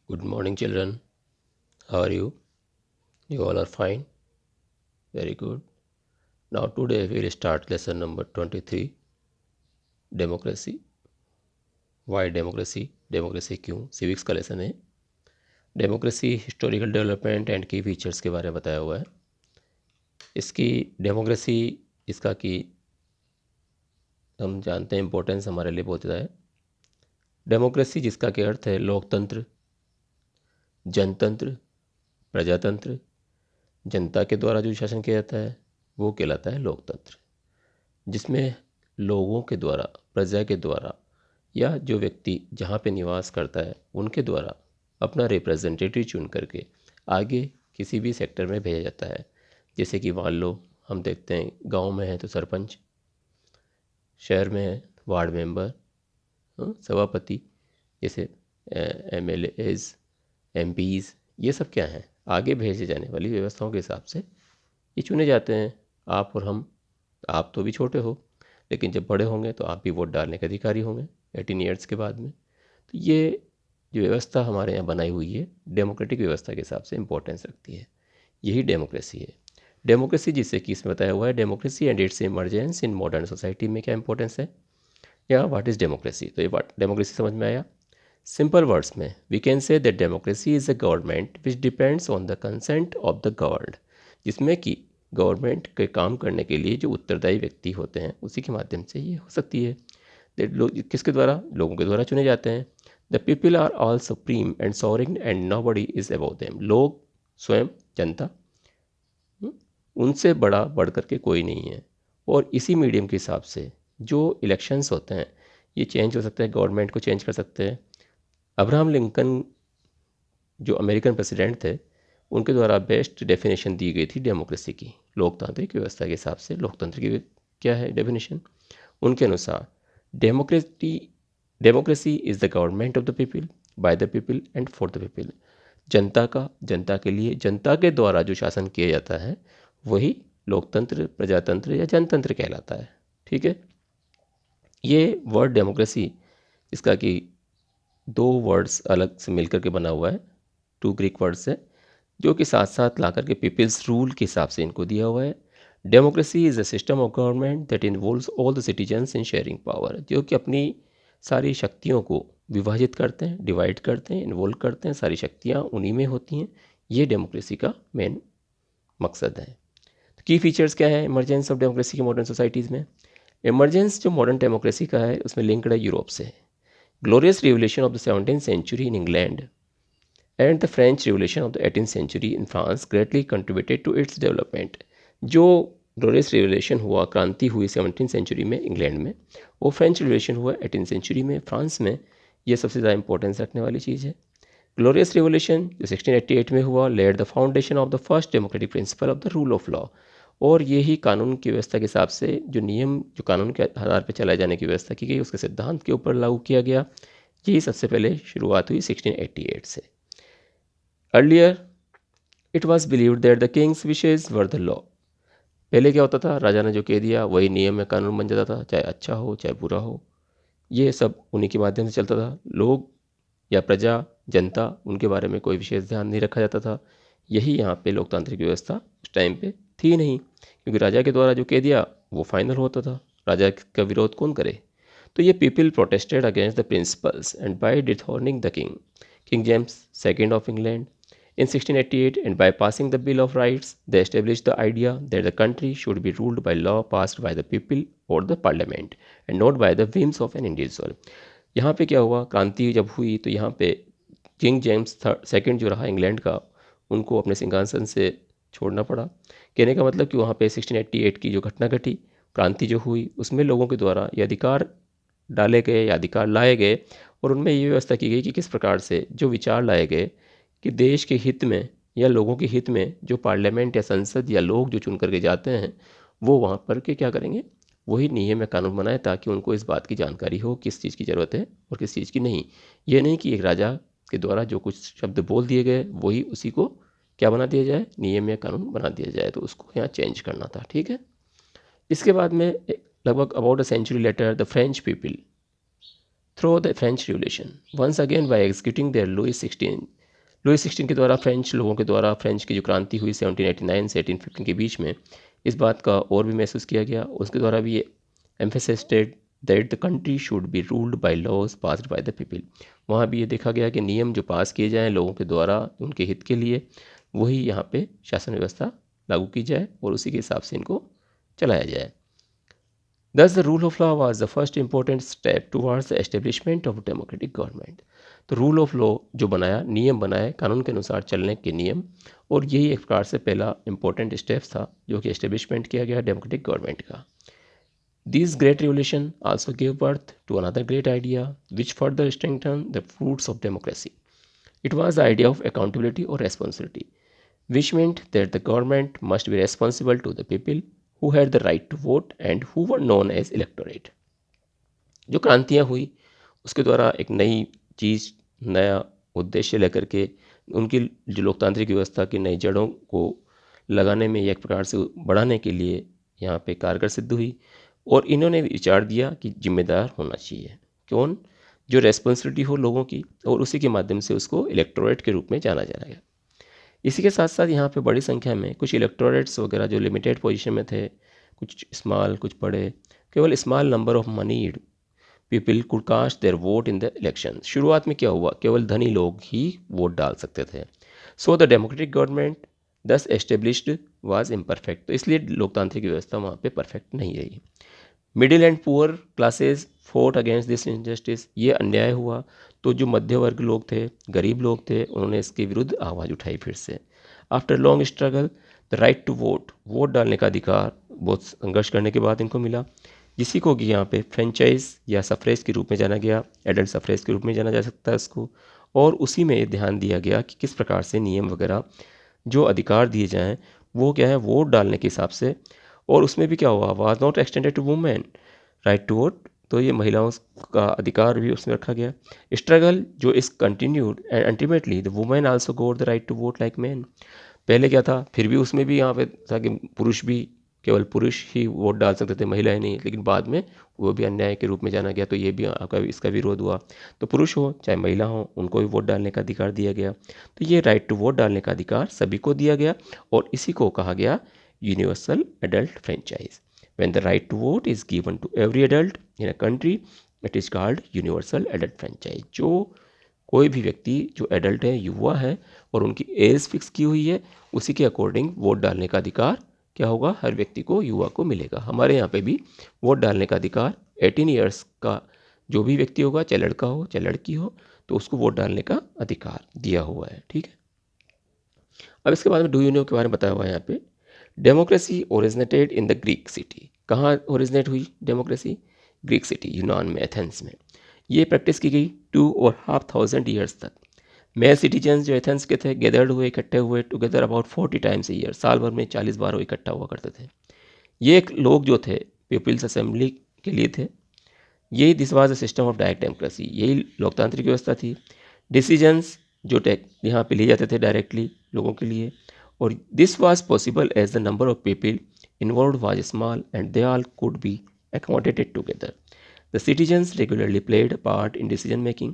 Good morning, children. How are you? You all are fine? Very good. Now, today we'll start lesson number 23 Democracy. Why democracy? Democracy क्यों? Civics का lesson है. Democracy historical development and की features के बारे में बताया हुआ है. इसकी डेमोक्रेसी इसका की हम जानते हैं इम्पोर्टेंस हमारे लिए बहुत ज़्यादा है. डेमोक्रेसी जिसका के अर्थ है लोकतंत्र, जनतंत्र, प्रजातंत्र. जनता के द्वारा जो शासन किया जाता है वो कहलाता है लोकतंत्र, जिसमें लोगों के द्वारा, प्रजा के द्वारा या जो व्यक्ति जहाँ पे निवास करता है उनके द्वारा अपना रिप्रेजेंटेटिव चुन करके आगे किसी भी सेक्टर में भेजा जाता है. जैसे कि मान लो हम देखते हैं गांव में है तो सरपंच, शहर में है वार्ड मेंबर, सभापति, जैसे MLAs, MPs, ये सब क्या हैं? आगे भेजे जाने वाली व्यवस्थाओं के हिसाब से ये चुने जाते हैं. आप और हम, आप तो भी छोटे हो लेकिन जब बड़े होंगे तो आप भी वोट डालने के अधिकारी होंगे 18 ईयर्स के बाद में. तो ये जो व्यवस्था हमारे यहाँ बनाई हुई है डेमोक्रेटिक व्यवस्था के हिसाब से इम्पोर्टेंस रखती है. यही डेमोक्रेसी है. डेमोक्रेसी जिससे कि इसमें बताया हुआ है democracy and it's emergence in modern society में क्या इंपॉर्टेंस है या व्हाट इज़ डेमोक्रेसी. तो ये डेमोक्रेसी समझ में आया. सिंपल वर्ड्स में we can say that democracy is a government which depends on the consent of the governed, जिसमें कि गवर्नमेंट के काम करने के लिए जो उत्तरदायी व्यक्ति होते हैं उसी के माध्यम से ये हो सकती है. लोग किसके द्वारा? लोगों के द्वारा चुने जाते हैं. The people are all supreme and sovereign and nobody is about them. लोग स्वयं, जनता, उनसे बड़ा बढ़ करके कोई नहीं है. और इसी मीडियम के हिसाब से जो इलेक्शंस होते हैं ये चेंज हो सकते हैं, गवर्नमेंट को चेंज कर सकते हैं. अब्राहम लिंकन जो अमेरिकन प्रेसिडेंट थे उनके द्वारा बेस्ट डेफिनेशन दी गई थी डेमोक्रेसी की, लोकतांत्रिक व्यवस्था के हिसाब से. लोकतंत्र की क्या है डेफिनेशन? उनके अनुसार democracy is the government of the people, bye the people and for the people. जनता का, जनता के लिए, जनता के द्वारा जो शासन किया जाता है वही लोकतंत्र, प्रजातंत्र या जनतंत्र कहलाता है. ठीक है. ये वर्ड डेमोक्रेसी इसका कि दो वर्ड्स अलग से मिलकर के बना हुआ है, टू ग्रीक वर्ड्स है जो कि साथ साथ ला करके पीपल्स रूल के हिसाब से इनको दिया हुआ है. Democracy is a system of government that involves all the citizens in sharing power, जो कि अपनी सारी शक्तियों को विभाजित करते हैं, डिवाइड करते हैं, इन्वॉल्व करते हैं. सारी शक्तियाँ उन्हीं में होती हैं. ये डेमोक्रेसी का मेन मकसद है. तो की फीचर्स क्या है इमरजेंस ऑफ डेमोक्रेसी की मॉडर्न सोसाइटीज़ में? इमरजेंस जो मॉडर्न डेमोक्रेसी का है उसमें लिंक्ड है यूरोप से. Glorious revolution of the 17th century in England and the French Revolution of the 18th century in France greatly contributed to its development. जो glorious revolution हुआ, क्रांति हुई 17th सेंचुरी में इंग्लैंड में, वो फ्रेंच रिवोल्यूशन हुआ 18th century में France में, ये सबसे ज़्यादा इंपॉर्टेंस रखने वाली चीज़ है. ग्लोरियस रिवोल्यूशन जो 1688 में हुआ led the foundation of the first democratic principle of the rule of law. और यही कानून की व्यवस्था के हिसाब से जो नियम, जो कानून के आधार पर चलाए जाने की व्यवस्था की गई उसके सिद्धांत के ऊपर लागू किया गया. यही सबसे पहले शुरुआत हुई 1688 से. Earlier it was believed that the Kings wishes were the law. पहले क्या होता था, राजा ने जो कह दिया वही नियम में कानून बन जाता था, चाहे अच्छा हो चाहे बुरा हो. ये सब उन्हीं के माध्यम से चलता था. लोग या प्रजा, जनता, उनके बारे में कोई विशेष ध्यान नहीं रखा जाता था. यही यहाँ पे लोकतांत्रिक व्यवस्था उस टाइम पे थी नहीं, क्योंकि राजा के द्वारा जो कह दिया वो फाइनल होता था. राजा का विरोध कौन करे? तो ये people protested against the principles and by dethroning the king James second of England in 1688, and by passing the Bill of Rights, they established the idea that the country should be ruled by law passed by the people or the parliament and not by the whims of an individual. यहाँ पे क्या हुआ, क्रांति जब हुई तो यहाँ पे किंग जेम्स सेकेंड जो रहा इंग्लैंड का, उनको अपने सिंहासन से छोड़ना पड़ा. कहने का मतलब कि वहाँ पे 1688 की जो घटना घटी, क्रांति जो हुई, उसमें लोगों के द्वारा ये अधिकार डाले गए या अधिकार लाए गए और उनमें ये व्यवस्था की गई कि किस प्रकार से जो विचार लाए गए कि देश के हित में या लोगों के हित में जो पार्लियामेंट या संसद या लोग जो चुन करके जाते हैं वो वहाँ पर के क्या करेंगे, वही नियम या कानून बनाए ताकि उनको इस बात की जानकारी हो किस चीज़ की ज़रूरत है और किस चीज़ की नहीं. ये नहीं कि एक राजा के द्वारा जो कुछ शब्द बोल दिए गए वही उसी को क्या बना दिया जाए, नियम या कानून बना दिया जाए. तो उसको यहाँ चेंज करना था. ठीक है. इसके बाद में लगभग about a century later the French people through the French revolution once again by executing their Louis XVI Louis 16 के द्वारा फ्रेंच लोगों के द्वारा फ्रेंच की जो क्रांति हुई 1789 से 1815 के बीच में, इस बात का और भी महसूस किया गया। उसके द्वारा भी emphasised that the country should be ruled by laws passed by the people. वहाँ भी ये देखा गया कि नियम जो पास किए जाएँ लोगों के द्वारा उनके हित के लिए, वही यहाँ पे शासन व्यवस्था लागू की जाए और उसी के हिसाब से इनको चलाया जाए। Thus, the rule of law was the first important step towards the establishment of democratic government. तो रूल ऑफ लॉ जो बनाया, नियम बनाए, कानून के अनुसार चलने के नियम, और यही एक प्रकार से पहला इंपॉर्टेंट स्टेप था जो कि एस्टेब्लिशमेंट किया गया डेमोक्रेटिक गवर्नमेंट का। This great revolution also gave birth to another great idea which further strengthened the roots of democracy. It was the idea of accountability or responsibility, which meant that the government must be responsible to the people who had the right to vote and who were known as electorate. जो क्रांतियाँ हुई उसके द्वारा एक नई चीज़, नया उद्देश्य लेकर के उनकी जो लोकतांत्रिक व्यवस्था की नई जड़ों को लगाने में एक प्रकार से बढ़ाने के लिए यहाँ पे कारगर सिद्ध हुई। और इन्होंने विचार दिया कि जिम्मेदार होना चाहिए कौन, जो रेस्पॉन्सिबिलिटी हो लोगों की, और उसी के माध्यम से उसको इलेक्टोरेट के रूप में जाना गया। इसी के साथ साथ यहाँ पे बड़ी संख्या में कुछ इलेक्टोरेट्स वगैरह जो लिमिटेड पोजीशन में थे, कुछ स्मॉल कुछ बड़े, केवल small number of moneyed people could cast their vote in the election. शुरुआत में क्या हुआ, केवल धनी लोग ही वोट डाल सकते थे। सो द डेमोक्रेटिक गवर्नमेंट दस एस्टेब्लिश्ड वाज इम्परफेक्ट। तो इसलिए लोकतांत्रिक व्यवस्था वहाँ पे परफेक्ट नहीं रही। Middle and poor classes fort against this injustice. ये अन्याय हुआ तो जो मध्य वर्ग लोग थे, गरीब लोग थे, उन्होंने इसके विरुद्ध आवाज़ उठाई फिर से। After long struggle the right to vote, vote डालने का अधिकार बहुत संघर्ष करने के बाद इनको मिला, जिसी को कि यहाँ पे फ्रेंचाइज या सफरेज के रूप में जाना गया, एडल्ट सफरेज के रूप में जाना जा सकता है इसको। और उसी में ध्यान दिया गया कि किस प्रकार से नियम वगैरह जो अधिकार दिए जाएं वो क्या है, वोट डालने के हिसाब से। और उसमें भी क्या हुआ, was not extended to women right to vote, तो ये महिलाओं का अधिकार भी उसमें रखा गया। स्ट्रगल जो is continued and ultimately the women also got the right to vote like man. पहले क्या था, फिर भी उसमें भी यहाँ पे था कि पुरुष भी, केवल पुरुष ही वोट डाल सकते थे, महिलाएं नहीं। लेकिन बाद में वो भी अन्याय के रूप में जाना गया, तो ये भी आपका इसका विरोध हुआ। तो पुरुष हो चाहे महिला हो, उनको भी वोट डालने का अधिकार दिया गया। तो ये राइट टू वोट डालने का अधिकार सभी को दिया गया, और इसी को कहा गया universal adult franchise. When the right to vote is given to every adult in a country, it is called universal adult franchise. जो कोई भी व्यक्ति जो एडल्ट है, युवा है, और उनकी एज फिक्स की हुई है, उसी के अकॉर्डिंग वोट डालने का अधिकार क्या होगा, हर व्यक्ति को, युवा को मिलेगा। हमारे यहाँ पे भी वोट डालने का अधिकार 18 ईयर्स का जो भी व्यक्ति होगा, चाहे लड़का हो चाहे लड़की हो, तो उसको वोट डालने का अधिकार दिया हुआ है। ठीक है, अब इसके बाद में डू यू नो के बारे में बताया हुआ है यहाँ पे। Democracy originated in the Greek city. कहाँ ओरिजिनेट हुई डेमोक्रेसी? ग्रीक सिटी, यूनान में, एथेंस में। ये प्रैक्टिस की गई 2,500 ईयर्स तक। मेल सिटीजन्स जो एथेंस के थे गैदर्ड हुए, इकट्ठे हुए together about 40 times a year. साल भर में 40 बार वो इकट्ठा हुआ करते थे। ये एक लोग जो थे पीपल्स असेंबली के लिए थे। यही this was the system of direct democracy, यही लोकतांत्रिक व्यवस्था थी। डिसीजंस जो यहाँ पे लिए जाते थे डायरेक्टली लोगों के लिए, और this was possible as the number of people involve was small and they all could be accommodated together. The citizens regularly played a part in decision making.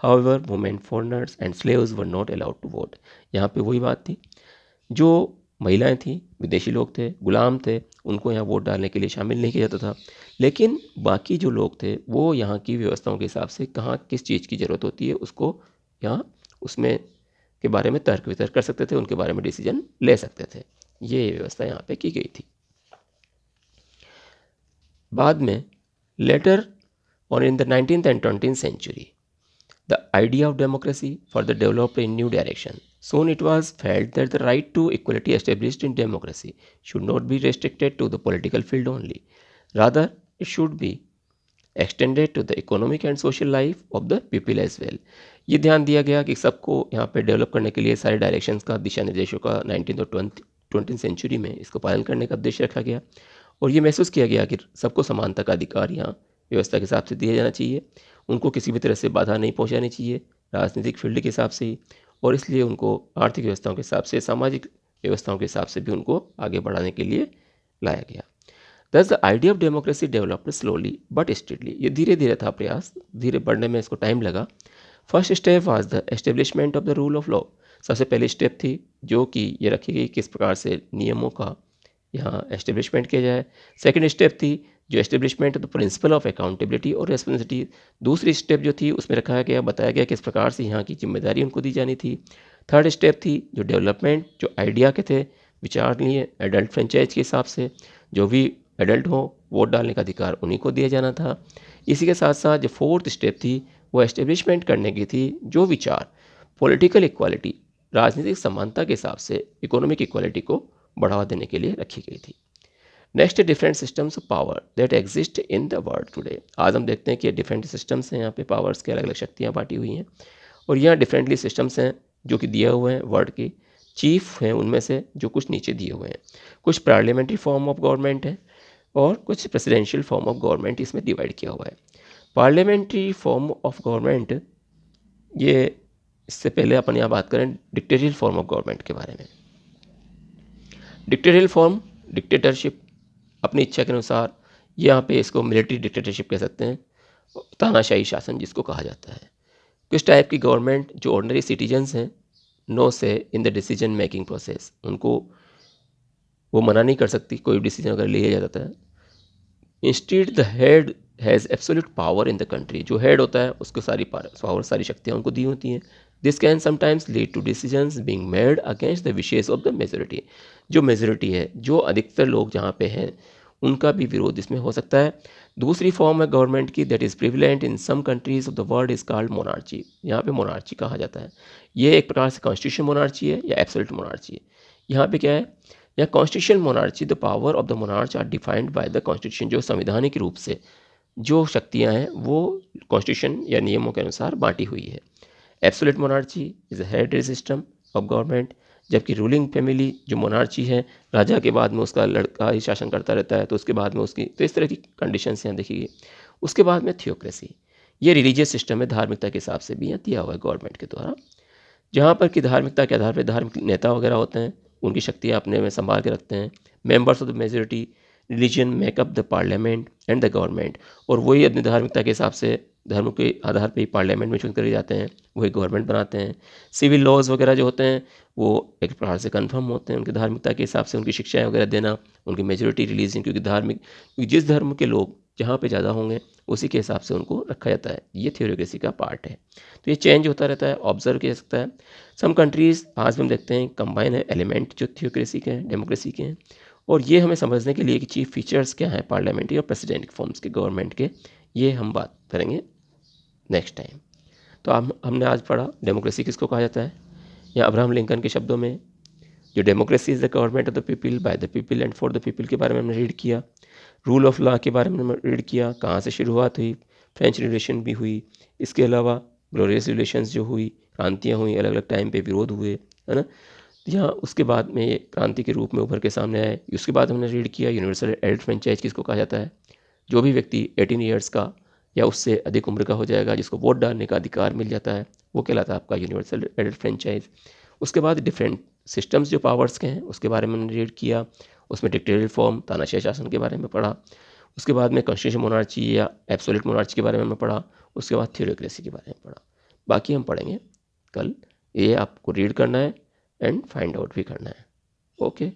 However, women, foreigners and slaves were not allowed to vote. यहाँ पे वही बात थी, जो महिलाएं थी, विदेशी लोग थे, गुलाम थे, उनको यहाँ वोट डालने के लिए शामिल नहीं किया जाता था। लेकिन बाकी जो लोग थे वो यहाँ की व्यवस्थाओं के हिसाब से कहाँ किस चीज़ की ज़रूरत होती है उसको यहाँ उसमें के बारे में तर्क वितर्क कर सकते थे, उनके बारे में डिसीजन ले सकते थे। ये व्यवस्था यहाँ पे की गई थी। बाद में लेटर और in the 19th and 20th century, the idea of democracy further developed in new direction. Soon it was felt that the right to equality established in democracy should not be restricted to the political field only. Rather, it should be extended to the economic and social life of the people as well. ये ध्यान दिया गया कि सबको यहाँ पे develop करने के लिए सारे डायरेक्शंस का, दिशा निर्देशों का 19th और 20th सेंचुरी में इसको पालन करने का उद्देश्य रखा गया। और ये महसूस किया गया कि सबको समानता का अधिकार यहाँ व्यवस्था के हिसाब से दिया जाना चाहिए, उनको किसी भी तरह से बाधा नहीं पहुँचानी चाहिए राजनीतिक फील्ड के हिसाब से ही, और इसलिए उनको आर्थिक व्यवस्थाओं के हिसाब से, सामाजिक व्यवस्थाओं के हिसाब से भी उनको आगे बढ़ाने के लिए लाया गया। Thus the idea of democracy developed slowly but steadily. ये धीरे धीरे था प्रयास, धीरे बढ़ने में इसको टाइम लगा। First step was the establishment of the rule of law. सबसे पहली स्टेप थी जो कि ये रखी गई किस प्रकार से नियमों का यहाँ एस्टेब्लिशमेंट किया जाए। सेकंड स्टेप थी जो establishment of the principle of accountability और रेस्पॉन्सिबिलिटी। दूसरी स्टेप जो थी उसमें रखा गया, बताया गया किस प्रकार से यहाँ की जिम्मेदारी उनको दी जानी थी। थर्ड स्टेप थी जो डेवलपमेंट, जो आइडिया के थे, विचार लिए एडल्ट फ्रेंचाइज के हिसाब से, जो भी एडल्ट हो वोट डालने का अधिकार उन्हीं को दिया जाना था। इसी के साथ साथ जो फोर्थ स्टेप थी वो एस्टेब्लिशमेंट करने की थी जो विचार पॉलिटिकल इक्वालिटी, राजनीतिक समानता के हिसाब से इकोनॉमिक इक्वालिटी को बढ़ावा देने के लिए रखी गई थी। Next, different systems of power that exist in the world today. आज हम देखते हैं कि डिफरेंट सिस्टम्स हैं, यहाँ पे पावर्स की अलग अलग शक्तियाँ बांटी हुई हैं और यहाँ डिफरेंटली सिस्टम्स हैं जो कि दिए हुए हैं वर्ल्ड के। चीफ हैं उनमें से जो कुछ नीचे दिए हुए हैं। कुछ पार्लियामेंट्री फॉर्म ऑफ गवर्नमेंट है और कुछ प्रेसिडेंशियल फॉर्म ऑफ गवर्नमेंट इसमें डिवाइड किया हुआ है। पार्लियामेंट्री फॉर्म ऑफ गवर्नमेंट, ये इससे पहले अपन यहाँ बात करें डिक्टेटोरियल फॉर्म ऑफ गवर्नमेंट के बारे में। डिक्टेटोरियल फॉर्म, डिक्टेटरशिप, अपनी इच्छा के अनुसार, यहाँ पे इसको मिलिट्री डिक्टेटरशिप कह सकते हैं, तानाशाही शासन जिसको कहा जाता है। किस टाइप की गवर्नमेंट, जो ऑर्डिनरी सिटीजन्स हैं, नो से in the decision making process, उनको वो मना नहीं कर सकती कोई डिसीजन अगर लिया जाता है। Instead the head has absolute power in the country, जो हेड होता है उसको सारी पावर, सारी शक्तियाँ उनको दी होती हैं। This can sometimes lead to decisions being made against the wishes of the majority, जो मेजोरिटी है, जो अधिकतर लोग जहाँ पे हैं उनका भी विरोध इसमें हो सकता है। दूसरी फॉर्म है गवर्नमेंट की that is prevalent in some countries of the world is called monarchy. यहाँ पे मोनार्ची कहा जाता है। ये एक प्रकार से कॉन्स्टिट्यूशन मोनार्ची है या एब्सोल्यूट मोनार्ची है। यहाँ पे क्या है, या constitution monarchy, the power of the monarch are defined by the constitution, जो संवैधानिक रूप से जो शक्तियाँ हैं वो कॉन्स्टिट्यूशन या नियमों के अनुसार बांटी हुई है। Absolute monarchy is a heritage system of government, जबकि रूलिंग फैमिली जो मोनार्ची है, राजा के बाद में उसका लड़का ही शासन करता रहता है, तो उसके बाद में उसकी, तो इस तरह की कंडीशंस यहाँ देखिए। उसके बाद में थियोक्रेसी, ये रिलीजियस सिस्टम है, धार्मिकता के हिसाब से भी यहाँ दिया हुआ है गवर्नमेंट के द्वारा, जहाँ पर कि धार्मिकता के आधार पर धार्मिक नेता वगैरह होते हैं, उनकी शक्तियाँ अपने में संभाल के रखते हैं। Members of the majority religion makeup the parliament and the government, और वही अपनी धार्मिकता के हिसाब से, धर्म के आधार पर ही पार्लियामेंट में चुन कर जाते हैं, वही गवर्नमेंट बनाते हैं। सिविल लॉज वगैरह जो होते हैं वो एक प्रकार से कन्फर्म होते हैं, उनकी धार्मिकता के हिसाब से उनकी शिक्षाएं वगैरह देना, उनकी मेजोरिटी रिलीजन, क्योंकि क्योंकि जिस धर्म के लोग जहाँ पे ज़्यादा होंगे उसी के हिसाब से उनको रखा जाता है। ये थ्योरोक्रेसी का पार्ट है, तो ये चेंज होता रहता है, ऑब्जर्व किया जा सकता है। सम कंट्रीज़ आज भी हम देखते हैं कंबाइन है एलिमेंट जो थ्योरोक्रेसी के हैं, डेमोक्रेसी के हैं, और ये हमें समझने के लिए कि चीफ फीचर्स क्या हैं पार्लियामेंट्री और प्रेसिडेंट फॉर्म्स के गवर्नमेंट के, ये हम बात करेंगे नेक्स्ट टाइम। तो हमने आज पढ़ा डेमोक्रेसी किसको कहा जाता है, या अब्राहम लिंकन के शब्दों में जो democracy is the government of the people, bye the people and for the people के बारे में हमने रीड किया। रूल ऑफ लॉ के बारे में हमने रीड किया, कहाँ से शुरुआत हुई, फ्रेंच रिवोल्यूशन भी हुई, इसके अलावा ग्लोरियस रिवोल्यूशंस जो हुई, क्रांतियाँ हुई, अलग अलग टाइम पे विरोध हुए, है ना, यहाँ उसके बाद में ये क्रांति के रूप में उभर के सामने आए। उसके बाद हमने रीड किया यूनिवर्सल एडल्ट फ्रेंचाइज किसको कहा जाता है, जो भी व्यक्ति 18 ईयर्स का या उससे अधिक उम्र का हो जाएगा, जिसको वोट डालने का अधिकार मिल जाता है, वो कहलाता है आपका यूनिवर्सल एडल्ट फ्रेंचाइज। उसके बाद डिफरेंट सिस्टम्स जो पावर्स के हैं उसके बारे में हमने रीड किया, उसमें डिक्टेटोरियल फॉर्म, तानाशाही शासन के बारे में पढ़ा। उसके बाद में कॉन्स्टिट्यूशन मोनार्ची या एब्सोल्यूट मोनार्ची के बारे में पढ़ा। उसके बाद थ्योरोक्रेसी के बारे में पढ़ा। बाकी हम पढ़ेंगे कल, ये आपको रीड करना है एंड फाइंड आउट भी करना है। ओके।